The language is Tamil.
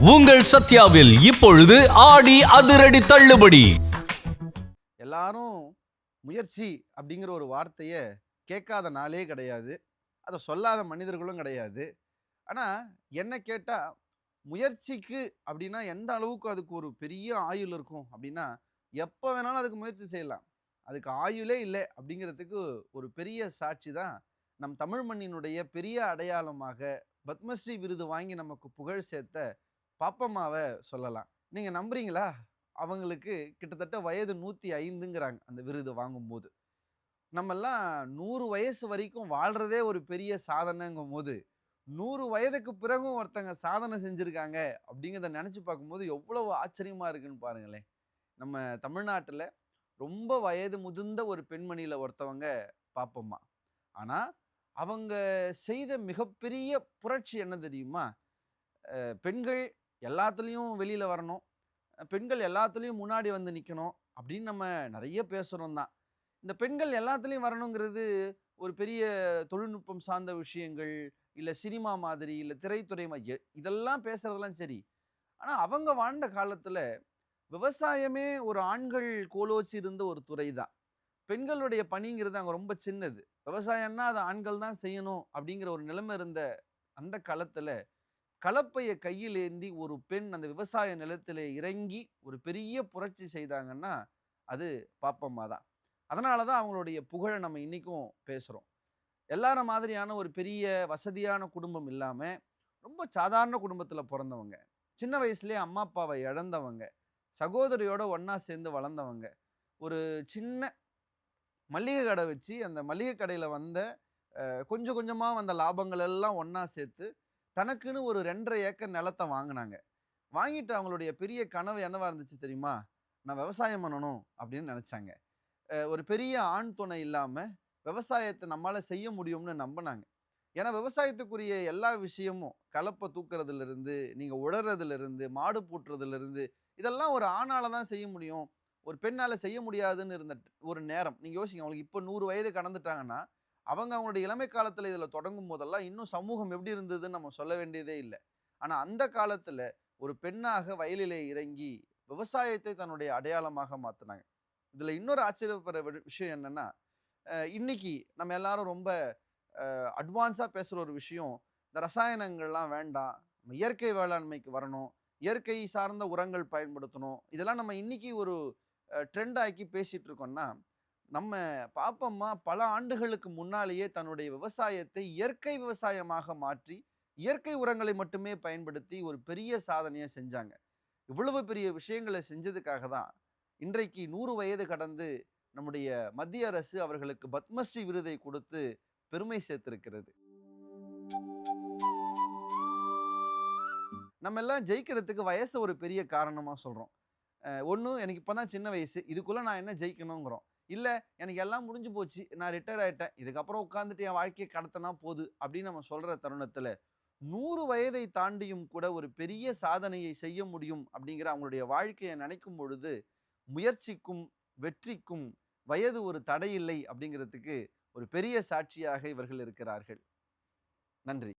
உங்கள் சத்யாவில் இப்பொழுது ஆடி அதிரடி தள்ளுபடி. எல்லாரும் முயற்சி அப்படிங்கிற ஒரு வார்த்தையை கேட்காத நாளே கிடையாது, அதை சொல்லாத மனிதர்களும் கிடையாது. ஆனால் என்ன கேட்டால், முயற்சிக்கு அப்படின்னா எந்த அளவுக்கு அதுக்கு ஒரு பெரிய ஆயுள் இருக்கும் அப்படின்னா, எப்போ வேணாலும் அதுக்கு முயற்சி செய்யலாம். அதுக்கு ஆயுளே இல்லை அப்படிங்கிறதுக்கு ஒரு பெரிய சாட்சி தான் நம் தமிழ் மண்ணினுடைய பெரிய அடையாளமாக பத்மஸ்ரீ விருது வாங்கி நமக்கு புகழ் சேர்த்த பாப்பம்மாவை சொல்லலாம். நீங்க நம்புறீங்களா? அவங்களுக்கு கிட்டத்தட்ட வயது 105ங்கிறாங்க அந்த விருது வாங்கும்போது. நம்மெல்லாம் 100 வயசு வரைக்கும் வாழ்றதே ஒரு பெரிய சாதனைங்கும்போது, 100 வயதுக்கு பிறகும் ஒருத்தங்க சாதனை செஞ்சிருக்காங்க அப்படிங்கிறத நெனச்சு பார்க்கும்போது எவ்வளவு ஆச்சரியமா இருக்குன்னு பாருங்களேன். நம்ம தமிழ்நாட்டுல ரொம்ப வயது முதிர்ந்த ஒரு பெண்மணியில ஒருத்தவங்க பாப்பம்மா. ஆனா, அவங்க செய்த மிகப்பெரிய புரட்சி என்ன தெரியுமா? பெண்கள் எல்லாத்துலயும் வெளியில வரணும். பெண்கள் எல்லாத்துலயும் முன்னாடி வந்து நிக்கணும் அப்படின்னு நம்ம நெறைய பேசுறோம் தான். இந்த பெண்கள் எல்லாத்துலயும் வரணுங்கிறது ஒரு பெரிய தொழில்நுட்பம் சார்ந்த விஷயங்கள், இல்ல சினிமா மாதிரி, இல்ல திரைத்துறை இதெல்லாம் பேசுறதெல்லாம் சரி. ஆனா அவங்க வாழ்ந்த காலத்துல விவசாயமே ஒரு ஆண்கள் கோலோச்சி இருந்த ஒரு துறை தான். பெண்களுடைய பணிங்கிறது அங்க ரொம்ப சின்னது. விவசாயம்னா அத ஆண்கள் தான் செய்யணும் அப்படிங்கிற ஒரு நிலைமை இருந்த அந்த காலத்துல கலப்பைய கையில் ஏந்தி ஒரு பெண் அந்த விவசாய நிலத்திலே இறங்கி ஒரு பெரிய புரட்சி செய்தாங்கன்னா, அது பாப்பம்மா தான். அதனால தான் அவங்களுடைய புகழ நம்ம இன்னைக்கும் பேசுறோம். எல்லார மாதிரியான ஒரு பெரிய வசதியான குடும்பம் இல்லாம, ரொம்ப சாதாரண குடும்பத்தில பொறந்தவங்க. சின்ன வயசுலயே அம்மா, அப்பாவ இழந்தவங்க. சகோதரியோட ஒண்ணா சேர்ந்து வளர்ந்தவங்க. ஒரு சின்ன மளிகை கடை வச்சு, அந்த மளிகை கடையில வந்த கொஞ்சம் கொஞ்சமா வந்த லாபங்கள் எல்லாம் ஒண்ணா சேர்த்து, தனக்குன்னு ஒரு 2 1/2 ஏக்கர் நிலத்த வாங்குனாங்க. வாங்கிட்டு அவங்களுடைய பெரிய கனவு என்னவா இருந்துச்சு தெரியுமா? நான் விவசாயம் பண்ணணும் அப்படின்னு நெனச்சாங்க. ஒரு பெரிய ஆண் துணை இல்லாம விவசாயத்த நம்மால செய்ய முடியும்னு நம்புனாங்க. ஏன்னா விவசாயத்துக்குரிய எல்லா விஷயமும் கலப்ப தூக்குறதிலிருந்து, நீங்க உழறதிலிருந்து, மாடு பூட்டுறதிலிருந்து, இதெல்லாம் ஒரு ஆணால தான் செய்ய முடியும். ஒரு பெண்ணால செய்ய முடியாதுன்னு இருந்த ஒரு நேரம். நீங்க யோசிங்க அவங்களுக்கு இப்ப 100 வயது கடந்துட்டாங்கன்னா, அவங்க அவங்களுடைய இளமை காலத்துல இதுல தொடங்கும் போதெல்லாம் இன்னும் சமூகம் எப்படி இருந்ததுன்னு நம்ம சொல்ல வேண்டியதே இல்ல. ஆனா அந்த காலத்துல ஒரு பெண்ணாக வயலிலே இறங்கி விவசாயத்தை தன்னுடைய அடையாளமாக மாத்துனாங்க. இதுல இன்னொரு ஆச்சரியப்படுற விஷயம் என்னன்னா, இன்னைக்கு நம்ம எல்லாரும் ரொம்ப அட்வான்ஸா பேசுற ஒரு விஷயம், இந்த ரசாயனங்கள்லாம் வேண்டாம். நம்ம இயற்கை வேளாண்மைக்கு வரணும். இயற்கை சார்ந்த உரங்கள் பயன்படுத்தணும். இதெல்லாம் நம்ம இன்னைக்கு ஒரு ட்ரெண்ட் ஆக்கி பேசிட்டு இருக்கோம்னா, நம்ம பாப்பம்மா பல ஆண்டுகளுக்கு முன்னாலேயே தன்னுடைய விவசாயத்தை இயற்கை விவசாயமாக மாற்றி, இயற்கை உரங்களை மட்டுமே பயன்படுத்தி ஒரு பெரிய சாதனைய செஞ்சாங்க. இவ்வளவு பெரிய விஷயங்கள செஞ்சதுக்காக தான், இன்றைக்கு 100 வயது கடந்து நம்முடைய மத்திய அரசு அவர்களுக்கு பத்மஸ்ரீ விருதை கொடுத்து பெருமை சேர்த்திருக்கிறது. நம்ம எல்லாம் ஜெயிக்கிறதுக்கு வயச ஒரு பெரிய காரணமா சொல்றோம். ஒண்ணு எனக்கு இப்ப தான் சின்ன வயசு. இதுக்குள்ள நான் என்ன ஜெயிக்கணுங்கிறோம். இல்ல எனக்கு எல்லாம் முடிஞ்சு போச்சு. நான் ரிட்டயர் ஆயிட்டேன். இதுக்கப்புறம் உட்கார்ந்துட்டு என் வாழ்க்கைய கடத்தினா போது அப்படின்னு நம்ம சொல்ற தருணத்துல, 100 வயதை தாண்டியும் கூட ஒரு பெரிய சாதனையை செய்ய முடியும் அப்படிங்கிற அவங்களுடைய வாழ்க்கைய நினைக்கும் பொழுது, முயற்சிக்கும், வெற்றிக்கும் வயது ஒரு தடையில்லை அப்படிங்கிறதுக்கு ஒரு பெரிய சாட்சியாக இவர்கள் இருக்கிறார்கள். நன்றி.